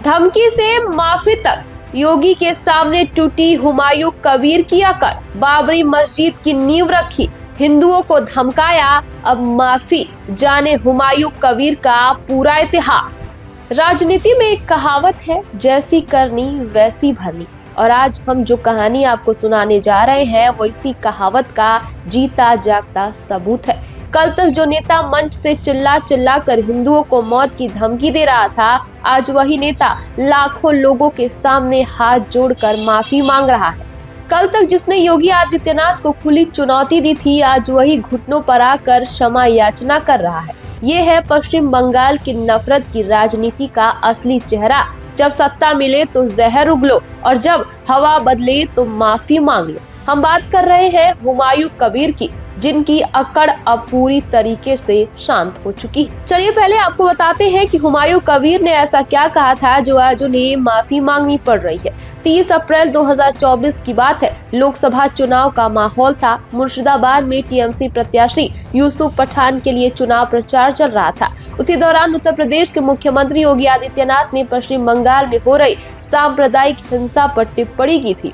धमकी से माफी तक, योगी के सामने टूटी हुमायूं कबीर की अकड़, बाबरी मस्जिद की नींव रखी, हिंदुओं को धमकाया, अब माफी, जाने हुमायूं कबीर का पूरा इतिहास। राजनीति में एक कहावत है, जैसी करनी वैसी भरनी, और आज हम जो कहानी आपको सुनाने जा रहे हैं वो इसी कहावत का जीता जागता सबूत है। कल तक जो नेता मंच से चिल्ला चिल्ला कर हिंदुओं को मौत की धमकी दे रहा था, आज वही नेता लाखों लोगों के सामने हाथ जोड़कर माफी मांग रहा है। कल तक जिसने योगी आदित्यनाथ को खुली चुनौती दी थी, आज वही घुटनों पर आकर क्षमा याचना कर रहा है। ये है पश्चिम बंगाल की नफरत की राजनीति का असली चेहरा। जब सत्ता मिले तो जहर उगलो और जब हवा बदले तो माफी मांग लो। हम बात कर रहे हैं हुमायूं कबीर की, जिनकी अकड़ अब पूरी तरीके से शांत हो चुकी है। चलिए पहले आपको बताते हैं कि हुमायूं कबीर ने ऐसा क्या कहा था जो आज उन्हें माफी मांगनी पड़ रही है। 30 अप्रैल 2024 की बात है। लोकसभा चुनाव का माहौल था। मुर्शिदाबाद में टीएमसी प्रत्याशी यूसुफ पठान के लिए चुनाव प्रचार चल रहा था। उसी दौरान उत्तर प्रदेश के मुख्यमंत्री योगी आदित्यनाथ ने पश्चिम बंगाल में हो रही सांप्रदायिक हिंसा पर टिप्पणी की थी।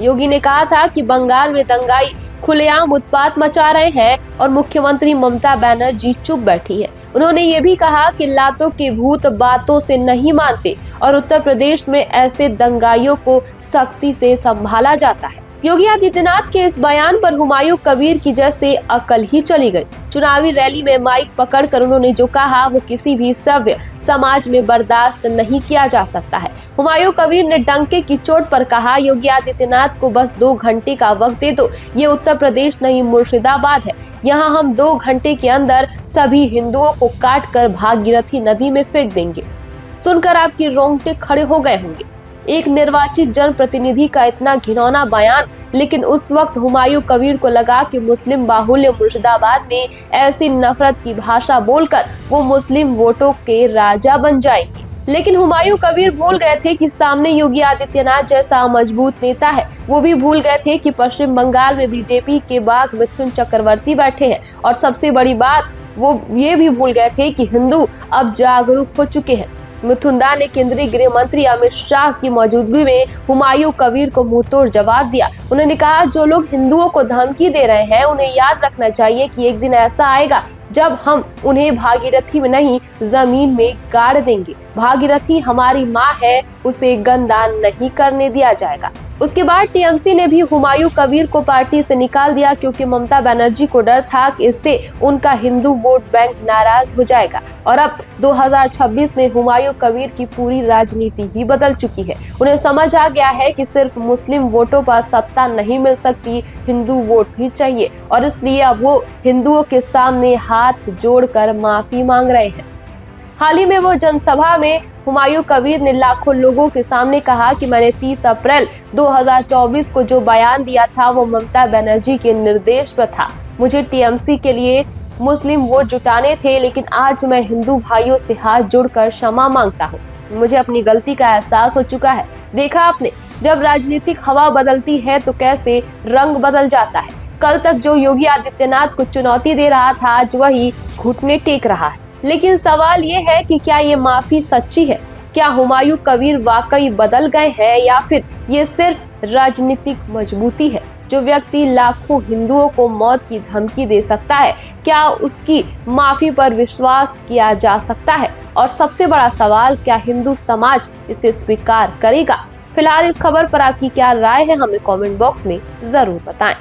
योगी ने कहा था कि बंगाल में दंगाई खुलेआम उत्पात मचा रहे हैं और मुख्यमंत्री ममता बनर्जी चुप बैठी है। उन्होंने ये भी कहा कि लातों के भूत बातों से नहीं मानते और उत्तर प्रदेश में ऐसे दंगाइयों को सख्ती से संभाला जाता है। योगी आदित्यनाथ के इस बयान पर हुमायूं कबीर की जैसे अकल ही चली गई। चुनावी रैली में माइक पकड़कर उन्होंने जो कहा वो किसी भी सभ्य समाज में बर्दाश्त नहीं किया जा सकता है। हुमायूं कबीर ने डंके की चोट पर कहा, योगी आदित्यनाथ को बस 2 घंटे का वक्त दे दो। ये उत्तर प्रदेश नहीं मुर्शिदाबाद है। यहाँ हम 2 घंटे के अंदर सभी हिंदुओं को काट कर भागीरथी नदी में फेंक देंगे। सुनकर आपकी रोंगटे खड़े हो गए होंगे। एक निर्वाचित जनप्रतिनिधि का इतना घिनौना बयान, लेकिन उस वक्त हुमायूं कबीर को लगा कि मुस्लिम बाहुल्य मुर्शिदाबाद में ऐसी नफरत की भाषा बोलकर वो मुस्लिम वोटों के राजा बन जाएंगे। लेकिन हुमायूं कबीर भूल गए थे कि सामने योगी आदित्यनाथ जैसा मजबूत नेता है। वो भी भूल गए थे कि पश्चिम बंगाल में बीजेपी के बाघ मिथुन चक्रवर्ती बैठे हैं, और सबसे बड़ी बात वो ये भी भूल गए थे कि हिंदू अब जागरूक हो चुके हैं। मिथुनदा ने केंद्रीय गृह मंत्री अमित शाह की मौजूदगी में हुमायूं कबीर को मुंहतोड़ जवाब दिया। उन्होंने कहा, जो लोग हिंदुओं को धमकी दे रहे हैं उन्हें याद रखना चाहिए कि एक दिन ऐसा आएगा जब हम उन्हें भागीरथी में नहीं जमीन में गाड़ देंगे। भागीरथी हमारी माँ है, उसे गंदा नहीं करने दिया जाएगा। उसके बाद टीएमसी ने भी हुमायूं कबीर को पार्टी से निकाल दिया, क्योंकि ममता बनर्जी को डर था कि इससे उनका हिंदू वोट बैंक नाराज हो जाएगा। और अब 2026 में हुमायूं कबीर की पूरी राजनीति ही बदल चुकी है। उन्हें समझ आ गया है कि सिर्फ मुस्लिम वोटों पर सत्ता नहीं मिल सकती, हिंदू वोट भी चाहिए, और इसलिए अब वो हिंदुओं के सामने हाथ जोड़कर माफी मांग रहे हैं। हाल ही में वो जनसभा में हुमायूं कबीर ने लाखों लोगों के सामने कहा कि मैंने 30 अप्रैल 2024 को जो बयान दिया था वो ममता बनर्जी के निर्देश पर था। मुझे टीएमसी के लिए मुस्लिम वोट जुटाने थे, लेकिन आज मैं हिंदू भाइयों से हाथ जोड़कर क्षमा मांगता हूँ। मुझे अपनी गलती का एहसास हो चुका है। देखा आपने, जब राजनीतिक हवा बदलती है तो कैसे रंग बदल जाता है। कल तक जो योगी आदित्यनाथ को चुनौती दे रहा था, आज वही घुटने टेक रहा है। लेकिन सवाल ये है कि क्या ये माफी सच्ची है? क्या हुमायूं कबीर वाकई बदल गए हैं, या फिर ये सिर्फ राजनीतिक मजबूती है? जो व्यक्ति लाखों हिंदुओं को मौत की धमकी दे सकता है, क्या उसकी माफी पर विश्वास किया जा सकता है? और सबसे बड़ा सवाल, क्या हिंदू समाज इसे स्वीकार करेगा? फिलहाल इस खबर पर आपकी क्या राय है, हमें कमेंट बॉक्स में जरूर बताएं।